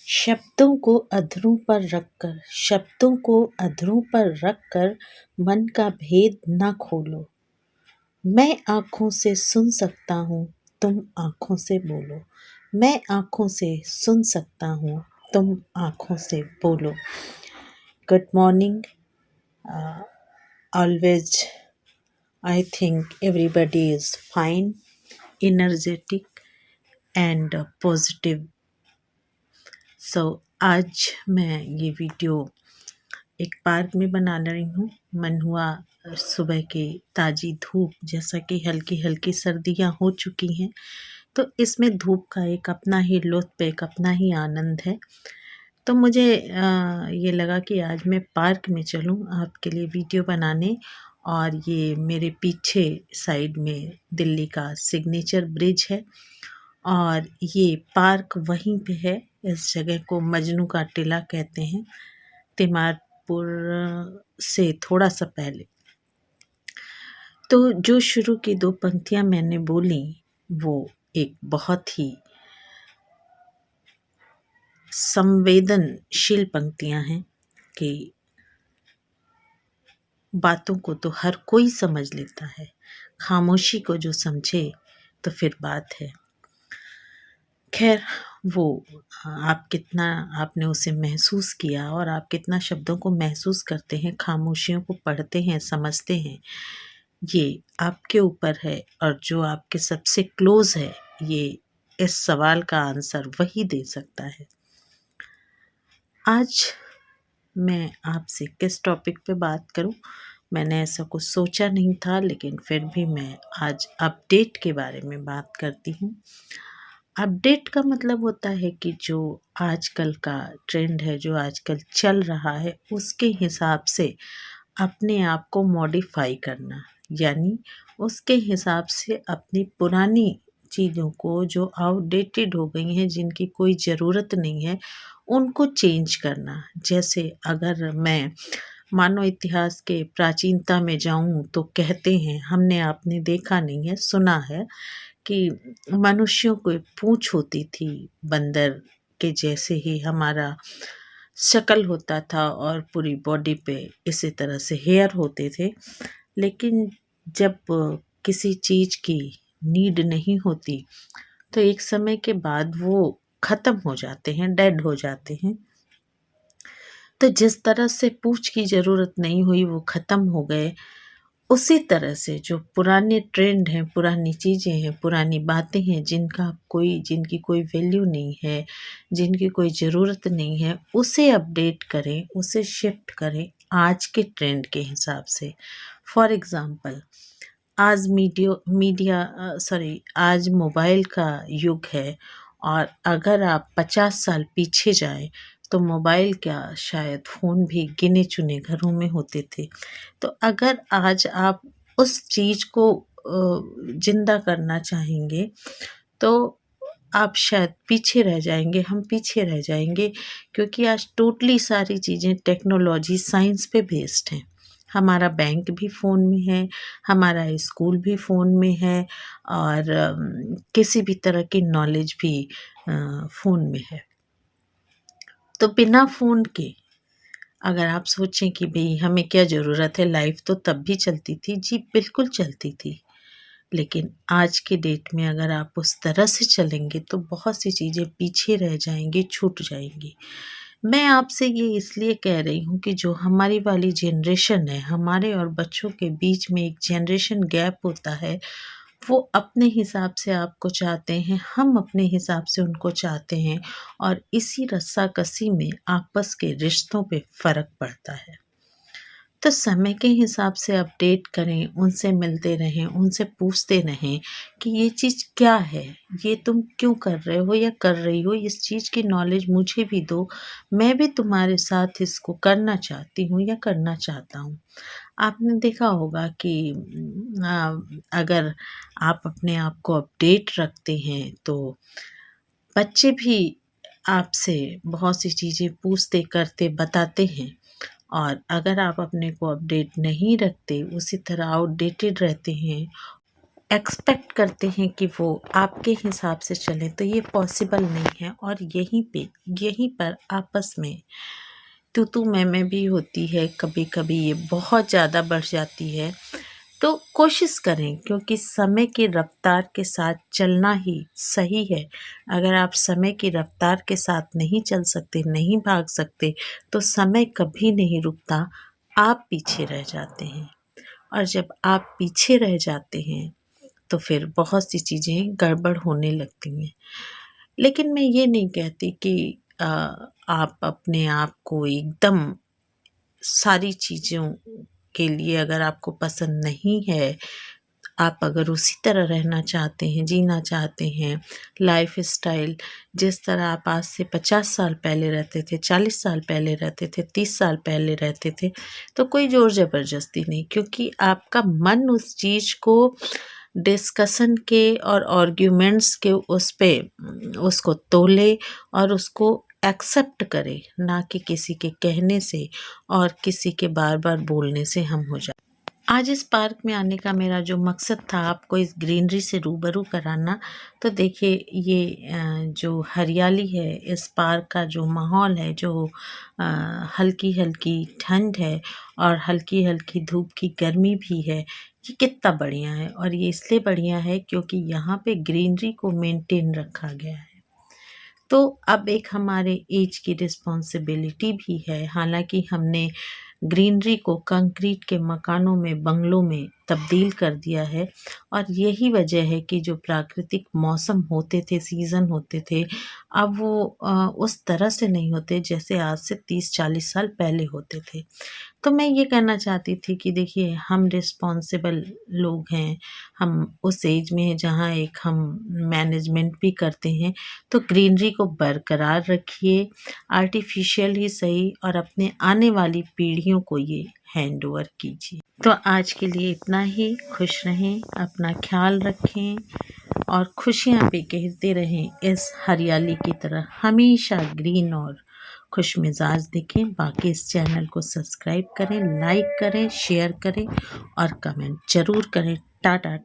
शब्दों को अधरों पर रखकर मन का भेद न खोलो। मैं आँखों से सुन सकता हूँ, तुम आँखों से बोलो। मैं आँखों से सुन सकता हूँ, तुम आँखों से बोलो। Good morning. Always, I think everybody is fine, energetic and positive. So आज मैं ये वीडियो एक पार्क में बना रही हूँ। मन हुआ सुबह की ताज़ी धूप, जैसा कि हल्की हल्की सर्दियाँ हो चुकी हैं, तो इसमें धूप का एक अपना ही लुत्फ़, एक अपना ही आनंद है। तो मुझे ये लगा कि आज मैं पार्क में चलूँ आपके लिए वीडियो बनाने। और ये मेरे पीछे साइड में दिल्ली का सिग्नेचर ब्रिज है और ये पार्क वहीं पे है। इस जगह को मजनू का टीला कहते हैं, तिमारपुर से थोड़ा सा पहले। तो जो शुरू की दो पंक्तियाँ मैंने बोली वो एक बहुत ही संवेदनशील पंक्तियाँ हैं कि बातों को तो हर कोई समझ लेता है, खामोशी को जो समझे तो फिर बात है। खैर, वो आपने उसे महसूस किया और आप कितना शब्दों को महसूस करते हैं, खामोशियों को पढ़ते हैं, समझते हैं, ये आपके ऊपर है। और जो आपके सबसे क्लोज़ है, ये इस सवाल का आंसर वही दे सकता है। आज मैं आपसे किस टॉपिक पे बात करूं, मैंने ऐसा कुछ सोचा नहीं था, लेकिन फिर भी मैं आज अपडेट के बारे में बात करती हूं। अपडेट का मतलब होता है कि जो आजकल का ट्रेंड है, जो आजकल चल रहा है, उसके हिसाब से अपने आप को मॉडिफाई करना, यानी उसके हिसाब से अपनी पुरानी चीज़ों को जो आउटडेटेड हो गई हैं, जिनकी कोई ज़रूरत नहीं है, उनको चेंज करना। जैसे अगर मैं मानव इतिहास के प्राचीनता में जाऊं तो कहते हैं, हमने आपने देखा नहीं है, सुना है कि मनुष्यों को पूँछ होती थी, बंदर के जैसे ही हमारा शक्ल होता था और पूरी बॉडी पे इसी तरह से हेयर होते थे। लेकिन जब किसी चीज़ की नीड नहीं होती तो एक समय के बाद वो ख़त्म हो जाते हैं, डेड हो जाते हैं। तो जिस तरह से पूँछ की ज़रूरत नहीं हुई, वो ख़त्म हो गए, उसी तरह से जो पुराने ट्रेंड हैं, पुरानी चीज़ें हैं, पुरानी बातें हैं, जिनकी कोई वैल्यू नहीं है, जिनकी कोई ज़रूरत नहीं है, उसे अपडेट करें, उसे शिफ्ट करें आज के ट्रेंड के हिसाब से। फॉर एग्ज़ाम्पल, आज मोबाइल का युग है और अगर आप 50 साल पीछे जाएँ तो मोबाइल क्या, शायद फ़ोन भी गिने चुने घरों में होते थे। तो अगर आज आप उस चीज़ को ज़िंदा करना चाहेंगे तो आप शायद पीछे रह जाएँगे, हम पीछे रह जाएँगे, क्योंकि आज टोटली सारी चीज़ें टेक्नोलॉजी, साइंस पे बेस्ड हैं। हमारा बैंक भी फ़ोन में है, हमारा स्कूल भी फ़ोन में है और किसी भी तरह की नॉलेज भी फ़ोन में है। तो बिना फ़ोन के अगर आप सोचें कि भई हमें क्या ज़रूरत है, लाइफ़ तो तब भी चलती थी। जी, बिल्कुल चलती थी। लेकिन आज के डेट में अगर आप उस तरह से चलेंगे तो बहुत सी चीज़ें पीछे रह जाएँगी, छूट जाएँगी। मैं आपसे ये इसलिए कह रही हूँ कि जो हमारी वाली जनरेशन है, हमारे और बच्चों के बीच में एक जनरेशन गैप होता है, वो अपने हिसाब से आपको चाहते हैं, हम अपने हिसाब से उनको चाहते हैं और इसी रस्साकसी में आपस के रिश्तों पे फ़र्क पड़ता है। तो समय के हिसाब से अपडेट करें, उनसे मिलते रहें, उनसे पूछते रहें कि ये चीज़ क्या है? ये तुम क्यों कर रहे हो या कर रही हो? इस चीज़ की नॉलेज मुझे भी दो, मैं भी तुम्हारे साथ इसको करना चाहती हूँ या करना चाहता हूँ। आपने देखा होगा कि अगर आप अपने आप को अपडेट रखते हैं तो बच्चे भी आपसे बहुत सी चीज़ें पूछते, करते, बताते हैं। और अगर आप अपने को अपडेट नहीं रखते, उसी तरह आउटडेटेड रहते हैं एक्सपेक्ट करते हैं कि वो आपके हिसाब से चलें, तो ये पॉसिबल नहीं है। और यहीं पर आपस में तू मैं भी होती है, कभी कभी ये बहुत ज़्यादा बढ़ जाती है। तो कोशिश करें, क्योंकि समय की रफ्तार के साथ चलना ही सही है। अगर आप समय की रफ्तार के साथ नहीं चल सकते, नहीं भाग सकते, तो समय कभी नहीं रुकता, आप पीछे रह जाते हैं। और जब आप पीछे रह जाते हैं तो फिर बहुत सी चीज़ें गड़बड़ होने लगती हैं। लेकिन मैं ये नहीं कहती कि आप अपने आप को एकदम सारी चीज़ों के लिए, अगर आपको पसंद नहीं है, आप अगर उसी तरह रहना चाहते हैं, जीना चाहते हैं, लाइफ़स्टाइल जिस तरह आप आज से 50 साल पहले रहते थे, 40 साल पहले रहते थे, 30 साल पहले रहते थे, तो कोई ज़ोर ज़बरदस्ती नहीं, क्योंकि आपका मन उस चीज़ को डिस्कशन के और आर्ग्यूमेंट्स के उस पे उसको तोले और उसको एक्सेप्ट करे, ना कि किसी के कहने से और किसी के बार-बार बोलने से हम हो जाए। आज इस पार्क में आने का मेरा जो मकसद था, आपको इस ग्रीनरी से रूबरू कराना। तो देखिए, ये जो हरियाली है, इस पार्क का जो माहौल है, जो हल्की-हल्की ठंड है और हल्की-हल्की धूप की गर्मी भी है, ये कितना बढ़िया है। और ये इसलिए बढ़िया है क्योंकि यहाँ पे ग्रीनरी को मेंटेन रखा गया है। तो अब एक हमारे एज की रिस्पॉन्सिबिलिटी भी है। हालांकि हमने ग्रीनरी को कंक्रीट के मकानों में, बंगलों में तब्दील कर दिया है, और यही वजह है कि जो प्राकृतिक मौसम होते थे, सीज़न होते थे, अब वो उस तरह से नहीं होते जैसे आज से 30-40 साल पहले होते थे। तो मैं ये कहना चाहती थी कि देखिए, हम रिस्पॉन्सिबल लोग हैं, हम उस एज में हैं जहाँ एक हम मैनेजमेंट भी करते हैं, तो ग्रीनरी को बरकरार रखिए, आर्टिफिशियल ही सही, और अपने आने वाली पीढ़ियों को ये हैंड ओवर कीजिए। तो आज के लिए इतना ही। खुश रहें, अपना ख्याल रखें और खुशियाँ बिखेरते रहें इस हरियाली की तरह। हमेशा ग्रीन और खुश मिजाज दिखें। बाकी इस चैनल को सब्सक्राइब करें, लाइक करें, शेयर करें और कमेंट ज़रूर करें। टाटा।